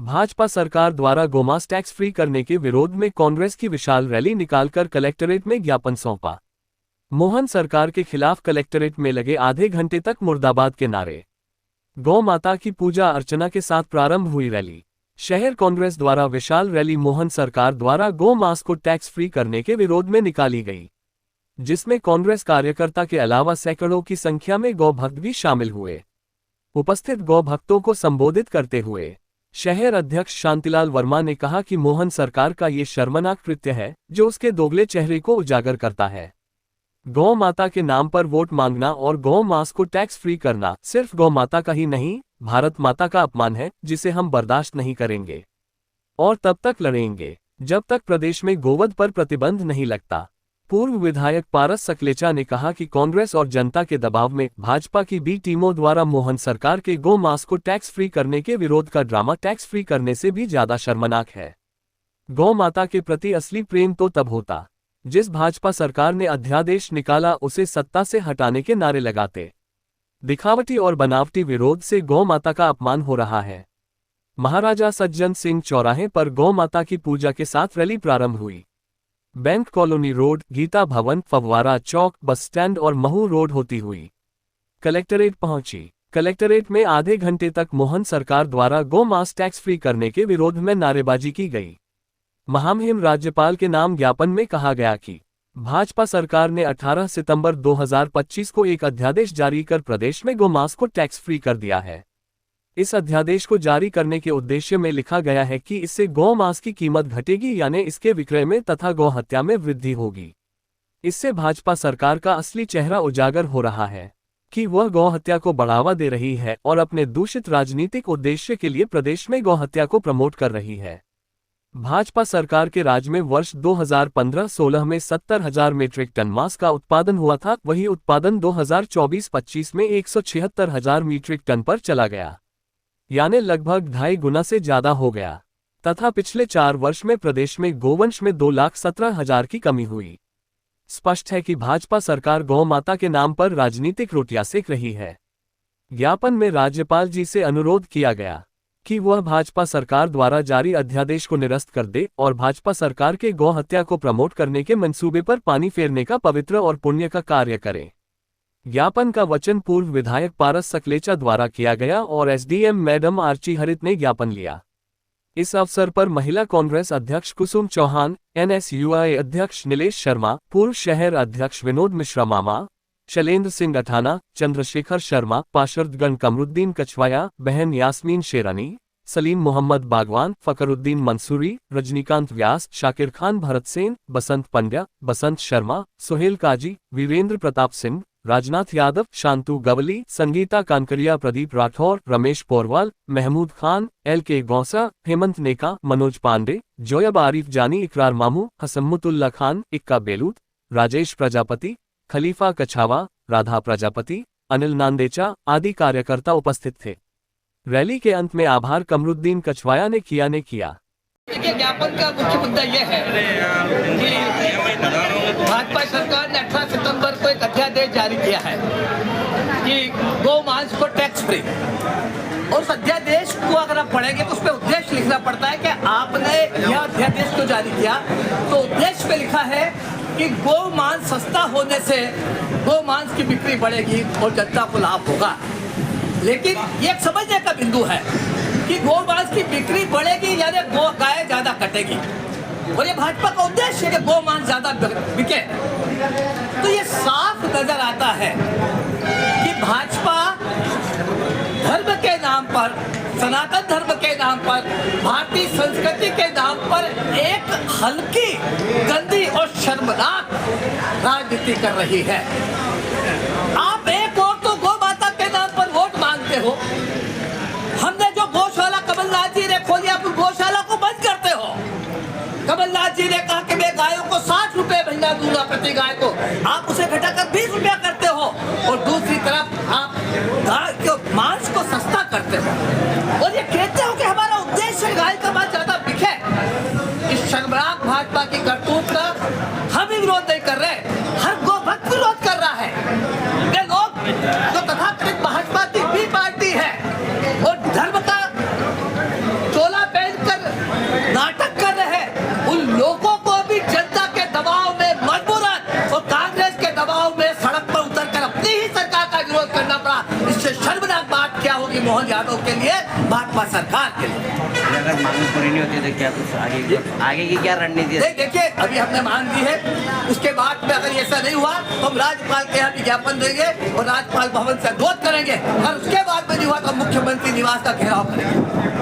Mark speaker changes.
Speaker 1: भाजपा सरकार द्वारा गोमांस टैक्स फ्री करने के विरोध में कांग्रेस की विशाल रैली निकालकर कलेक्टरेट में ज्ञापन सौंपा। मोहन सरकार के खिलाफ कलेक्टरेट में लगे आधे घंटे तक मुर्दाबाद के नारे। गौ माता की पूजा अर्चना के साथ प्रारंभ हुई रैली। शहर कांग्रेस द्वारा विशाल रैली मोहन सरकार द्वारा गौ मांस को टैक्स फ्री करने के विरोध में निकाली गई, जिसमें कांग्रेस कार्यकर्ता के अलावा सैकड़ों की संख्या में गौ भक्त भी शामिल हुए। उपस्थित गौ भक्तों को संबोधित करते हुए शहर अध्यक्ष शांतिलाल वर्मा ने कहा कि मोहन सरकार का ये शर्मनाक कृत्य है जो उसके दोगले चेहरे को उजागर करता है। गौ माता के नाम पर वोट मांगना और गौ मांस को टैक्स फ्री करना सिर्फ गौ माता का ही नहीं, भारत माता का अपमान है, जिसे हम बर्दाश्त नहीं करेंगे और तब तक लड़ेंगे जब तक प्रदेश में गोवध पर प्रतिबंध नहीं लगता। पूर्व विधायक पारस सकलेचा ने कहा कि कांग्रेस और जनता के दबाव में भाजपा की बी टीमों द्वारा मोहन सरकार के गौ मांस को टैक्स फ्री करने के विरोध का ड्रामा टैक्स फ्री करने से भी ज्यादा शर्मनाक है। गौ माता के प्रति असली प्रेम तो तब होता जिस भाजपा सरकार ने अध्यादेश निकाला उसे सत्ता से हटाने के नारे लगाते। दिखावटी और बनावटी विरोध से गौ माता का अपमान हो रहा है। महाराजा सज्जन सिंह चौराहे पर गौ माता की पूजा के साथ रैली प्रारंभ हुई। बैंक कॉलोनी रोड, गीता भवन, फव्वारा चौक, बस स्टैंड और महू रोड होती हुई कलेक्टरेट पहुंची। कलेक्टरेट में आधे घंटे तक मोहन सरकार द्वारा गौ मांस टैक्स फ्री करने के विरोध में नारेबाजी की गई। महामहिम राज्यपाल के नाम ज्ञापन में कहा गया कि भाजपा सरकार ने 18 सितंबर 2025 को एक अध्यादेश जारी कर प्रदेश में गौ मांस को टैक्स फ्री कर दिया है। इस अध्यादेश को जारी करने के उद्देश्य में लिखा गया है कि इससे गौ मांस की कीमत घटेगी, यानी इसके विक्रय में तथा गौ हत्या में वृद्धि होगी। इससे भाजपा सरकार का असली चेहरा उजागर हो रहा है कि वह गौ हत्या को बढ़ावा दे रही है और अपने दूषित राजनीतिक उद्देश्य के लिए प्रदेश में गौ हत्या को प्रमोट कर रही है। भाजपा सरकार के राज में वर्ष 2015-16 में 70,000 मीट्रिक टन मांस का उत्पादन हुआ था, वही उत्पादन 2024-25 में 176,000 मीट्रिक टन पर चला गया, यानी लगभग 2.5 गुना से ज्यादा हो गया। तथा पिछले 4 वर्ष में प्रदेश में गोवंश में 2,17,000 की कमी हुई। स्पष्ट है कि भाजपा सरकार गौ माता के नाम पर राजनीतिक रोटियां सेक रही है। ज्ञापन में राज्यपाल जी से अनुरोध किया गया कि वह भाजपा सरकार द्वारा जारी अध्यादेश को निरस्त कर दे और भाजपा सरकार के गौ हत्या को प्रमोट करने के मंसूबे पर पानी फेरने का पवित्र और पुण्य का कार्य करे। ज्ञापन का वचन पूर्व विधायक पारस सकलेचा द्वारा किया गया और एसडीएम मैडम आर्ची हरित ने ज्ञापन लिया। इस अवसर पर महिला कांग्रेस अध्यक्ष कुसुम चौहान, एनएसयूआई अध्यक्ष नीलेश शर्मा, पूर्व शहर अध्यक्ष विनोद मिश्रा मामा, शैलेंद्र सिंह अठाना, चंद्रशेखर शर्मा, पार्षदगण कमरुद्दीन कछवाया, बहन यास्मीन शेरानी, सलीम मोहम्मद बागवान, फकरुद्दीन मंसूरी, रजनीकांत व्यास, शाकिर खान भरत सेन, बसंत पंड्या, बसंत शर्मा, सोहेल काजी, वीरेंद्र प्रताप सिंह, राजनाथ यादव, शांतु गवली, संगीता कानकरिया, प्रदीप राठौर, रमेश पोरवाल, महमूद खान, LK गौसा, हेमंत नेका, मनोज पांडे, जोयब आरिफ जानी, इकरार मामू, हसम्मुतुल्ला खान, इक्का बेलूत, राजेश प्रजापति, खलीफा कछावा, राधा प्रजापति, अनिल नांदेचा आदि कार्यकर्ता उपस्थित थे। रैली के अंत में आभार कमरुद्दीन कछवाया ने किया।
Speaker 2: ज्ञापन का मुख्य मुद्दा यह है कि भाजपा सरकार ने 18 सितंबर को एक अध्यादेश जारी किया है कि गौ मांस को टैक्स फ्री। उस अध्यादेश को अगर आप पढ़ेंगे तो उसमें उद्देश्य लिखना पड़ता है कि आपने यह अध्यादेश को जारी किया तो उद्देश्य पे लिखा है कि गौ मांस सस्ता होने से गौ मांस की बिक्री बढ़ेगी और जनता को लाभ होगा। लेकिन ये समझने का बिंदु है कि गौ मांस की बिक्री बढ़ेगी यानी गौ गाय ज्यादा कटेगी और ये भाजपा का उद्देश्य है कि गौ मांस ज्यादा बिके। तो ये साफ नजर आता है कि भाजपा धर्म के नाम पर, सनातन धर्म के नाम पर, भारतीय संस्कृति के नाम पर एक हल्की, गंदी और शर्मनाक राजनीति कर रही है। आप एक और तो गौ माता के नाम पर वोट मांगते हो। हमने जो गौशाला कमलनाथ जी ने खोली, आप गौशाला को बंद करते हो। कमलनाथ जी ने कहा कि मैं गायों को 60 रुपए महीना दूंगा प्रति गाय को, आप उसे घटाकर 20 रुपया करते हो और दूसरी तरफ आप गाय के मांस को सस्ता करते हो और ये कहते हो कि हमारा उद्देश्य गाय का मांस ज्यादा बिके। इस शर्मनाक भाजपा की करतूत का हम भी विरोध नहीं कर रहे, हर गौ भक्त विरोध कर रहा है। ये लोग जो तथाकथित भाजपा की बी पार्टी है और धर्म का चोला मोहन यादव के लिए, भाजपा सरकार के लिए।
Speaker 3: अगर मांग पूरी नहीं होती तो क्या कुछ आगे की क्या रणनीति है?
Speaker 2: देखिए, अभी हमने मांग दी है, उसके बाद में अगर ऐसा नहीं हुआ तो हम राज्यपाल के यहाँ विज्ञापन देंगे और राज्यपाल भवन से अनुरोध करेंगे, और उसके बाद में नहीं हुआ तो मुख्यमंत्री निवास का घेराव करेंगे।